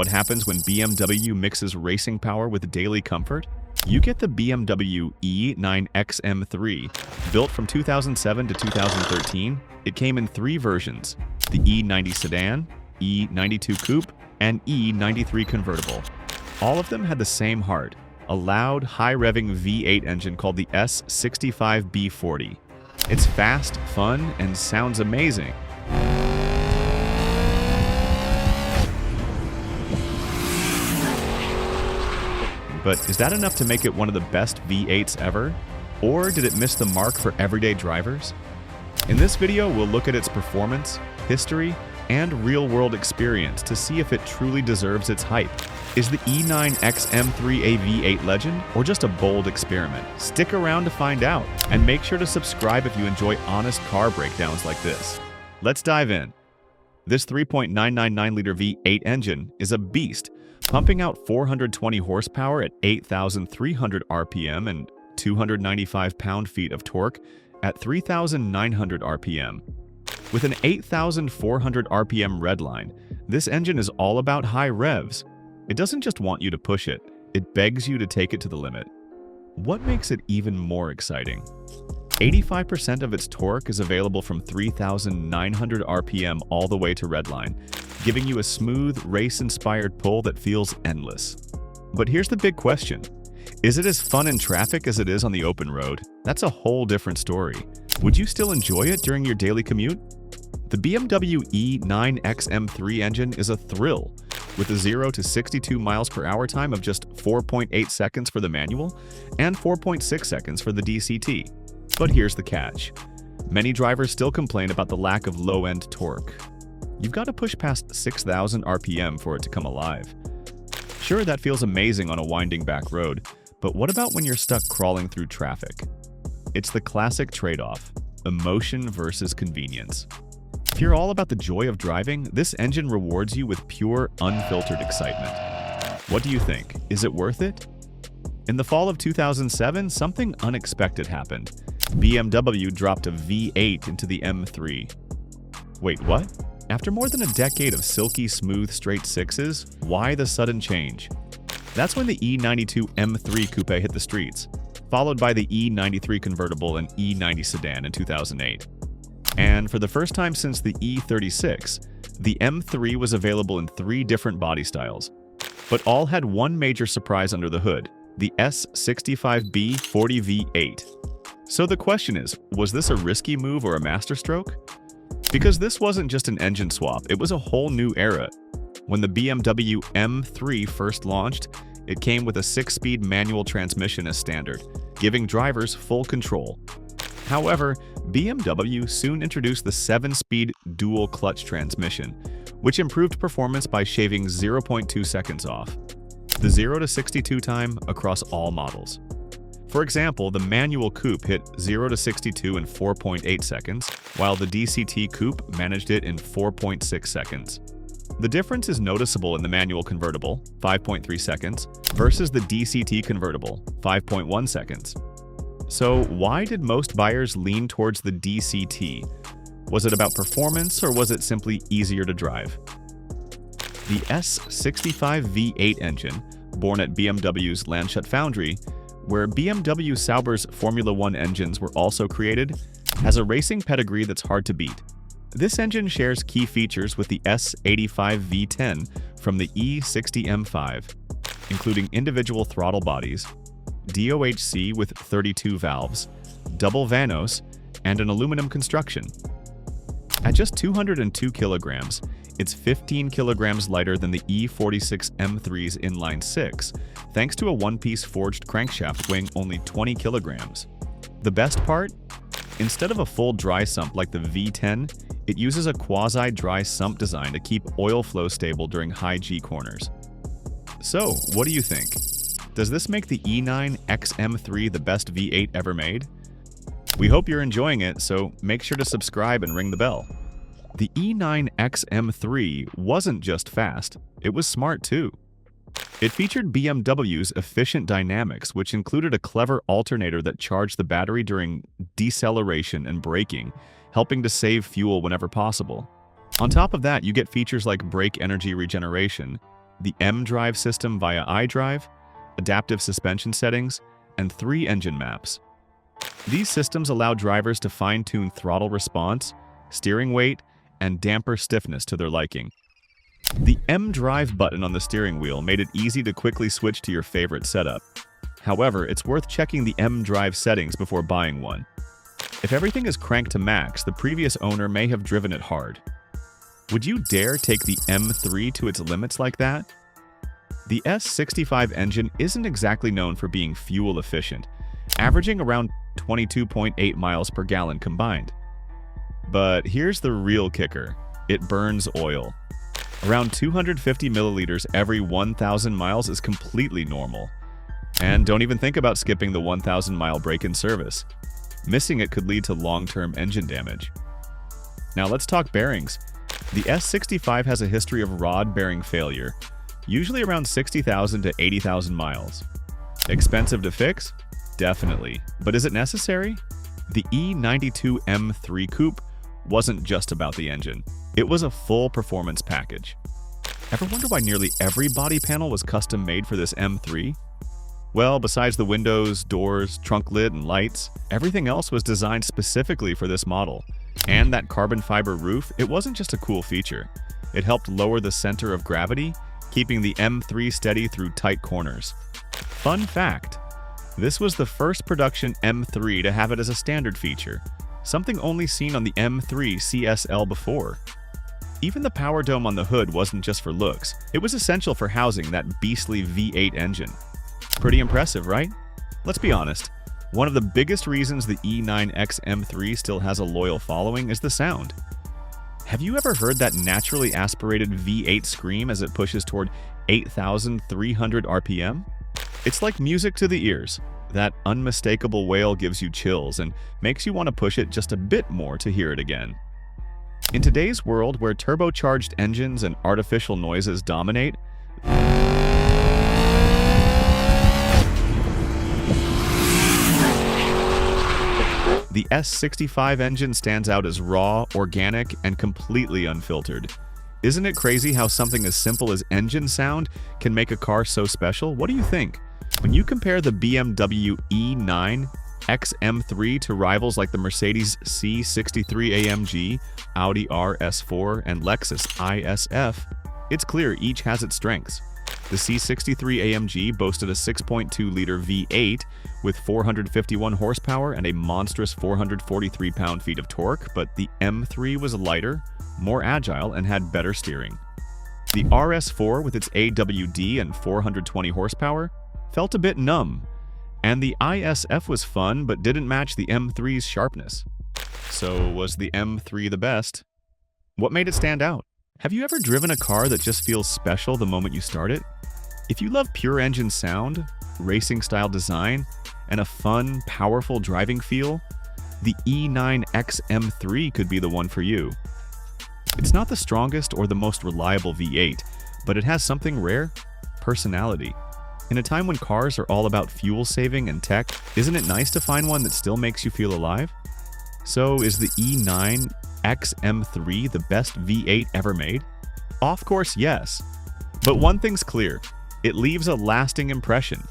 what happens when BMW mixes racing power with daily comfort? You get the BMW E9X M3. Built from 2007 to 2013, it came in 3 versions: the E90 sedan, E92 coupe, and E93 convertible. All of them had the same heart, a loud, high-revving V8 engine called the S65 V8. It's fast, fun, and sounds amazing. But is that enough to make it one of the best V8s ever? Or did it miss the mark for everyday drivers? In this video, we'll look at its performance, history, and real-world experience to see if it truly deserves its hype. Is the E9X M3 a V8 legend, or just a bold experiment? Stick around to find out, and make sure to subscribe if you enjoy honest car breakdowns like this. Let's dive in. This 3.999-liter V8 engine is a beast, pumping out 420 horsepower at 8,300 RPM and 295 pound-feet of torque at 3,900 RPM. With an 8,400 RPM redline, this engine is all about high revs. It doesn't just want you to push it, it begs you to take it to the limit. What makes it even more exciting? 85% of its torque is available from 3,900 RPM all the way to redline, giving you a smooth, race-inspired pull that feels endless. But here's the big question. Is it as fun in traffic as it is on the open road? That's a whole different story. Would you still enjoy it during your daily commute? The BMW E9X M3 engine is a thrill, with a 0 to 62 miles per hour time of just 4.8 seconds for the manual and 4.6 seconds for the DCT. But here's the catch. Many drivers still complain about the lack of low-end torque. You've got to push past 6,000 RPM for it to come alive. Sure, that feels amazing on a winding back road, but what about when you're stuck crawling through traffic? It's the classic trade-off: emotion versus convenience. If you're all about the joy of driving, this engine rewards you with pure, unfiltered excitement. What do you think? Is it worth it? In the fall of 2007, something unexpected happened. BMW dropped a V8 into the M3. Wait, what? After more than a decade of silky smooth straight sixes, why the sudden change? That's when the E92 M3 coupe hit the streets, followed by the E93 convertible and E90 sedan in 2008. And for the first time since the E36, the M3 was available in 3 different body styles, but all had one major surprise under the hood: the S65 V8 V8. So the question is, was this a risky move or a masterstroke? Because this wasn't just an engine swap, it was a whole new era. When the BMW M3 first launched, it came with a 6-speed manual transmission as standard, giving drivers full control. However, BMW soon introduced the 7-speed dual-clutch transmission, which improved performance by shaving 0.2 seconds off the 0 to 62 time across all models. For example, the manual coupe hit 0 to 62 in 4.8 seconds, while the DCT coupe managed it in 4.6 seconds. The difference is noticeable in the manual convertible, 5.3 seconds, versus the DCT convertible, 5.1 seconds. So why did most buyers lean towards the DCT? Was it about performance, or was it simply easier to drive? The S65 V8 engine, born at BMW's Landshut foundry, where BMW Sauber's Formula One engines were also created, has a racing pedigree that's hard to beat. This engine shares key features with the S65 V10 from the E90 M3, including individual throttle bodies, DOHC with 32 valves, double vanos, and an aluminum construction. At just 202 kilograms, it's 15 kilograms lighter than the E46 M3's inline-6, thanks to a one-piece forged crankshaft weighing only 20 kilograms. The best part? Instead of a full dry sump like the V10, it uses a quasi-dry sump design to keep oil flow stable during high G corners. So, what do you think? Does this make the E9X M3 the best V8 ever made? We hope you're enjoying it, so make sure to subscribe and ring the bell. The E9X M3 wasn't just fast, it was smart too. It featured BMW's efficient dynamics, which included a clever alternator that charged the battery during deceleration and braking, helping to save fuel whenever possible. On top of that, you get features like brake energy regeneration, the M drive system via iDrive, adaptive suspension settings, and 3 engine maps. These systems allow drivers to fine-tune throttle response, steering weight, and damper stiffness to their liking. The M drive button on the steering wheel made it easy to quickly switch to your favorite setup. However, it's worth checking the M drive settings before buying one. If everything is cranked to max, the previous owner may have driven it hard. Would you dare take the M3 to its limits like that? The S65 engine isn't exactly known for being fuel efficient, averaging around 22.8 miles per gallon combined. But here's the real kicker: it burns oil. Around 250 milliliters every 1,000 miles is completely normal. And don't even think about skipping the 1,000-mile break-in service. Missing it could lead to long-term engine damage. Now let's talk bearings. The S65 has a history of rod bearing failure, usually around 60,000 to 80,000 miles. Expensive to fix? Definitely. But is it necessary? The E92 M3 coupe wasn't just about the engine. It was a full performance package. Ever wonder why nearly every body panel was custom made for this M3? Well, besides the windows, doors, trunk lid, and lights, everything else was designed specifically for this model. And that carbon fiber roof, it wasn't just a cool feature. It helped lower the center of gravity, keeping the M3 steady through tight corners. Fun fact: this was the first production M3 to have it as a standard feature, something only seen on the M3 CSL before. Even the power dome on the hood wasn't just for looks, it was essential for housing that beastly V8 engine. Pretty impressive, right? Let's be honest, one of the biggest reasons the E9X M3 still has a loyal following is the sound. Have you ever heard that naturally aspirated V8 scream as it pushes toward 8,300 RPM? It's like music to the ears. That unmistakable wail gives you chills and makes you want to push it just a bit more to hear it again. In today's world where turbocharged engines and artificial noises dominate, the S65 engine stands out as raw, organic, and completely unfiltered. Isn't it crazy how something as simple as engine sound can make a car so special? What do you think? When you compare the BMW E9X M3 to rivals like the Mercedes C63 AMG, Audi RS4, and Lexus ISF, it's clear each has its strengths. The C63 AMG boasted a 6.2-liter V8 with 451 horsepower and a monstrous 443 pound-feet of torque, but the M3 was lighter, more agile, and had better steering. The RS4, with its AWD and 420 horsepower, felt a bit numb, and the ISF was fun but didn't match the M3's sharpness. So was the M3 the best? What made it stand out? Have you ever driven a car that just feels special the moment you start it? If you love pure engine sound, racing-style design, and a fun, powerful driving feel, the E9X M3 could be the one for you. It's not the strongest or the most reliable V8, but it has something rare: personality. In a time when cars are all about fuel saving and tech, isn't it nice to find one that still makes you feel alive? So is the E9X M3 the best V8 ever made? Of course, yes. But one thing's clear: it leaves a lasting impression.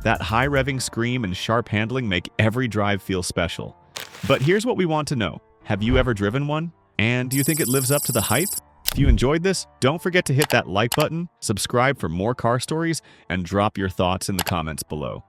That high revving scream and sharp handling make every drive feel special. But here's what we want to know: have you ever driven one? And do you think it lives up to the hype? If you enjoyed this, don't forget to hit that like button, subscribe for more car stories, and drop your thoughts in the comments below.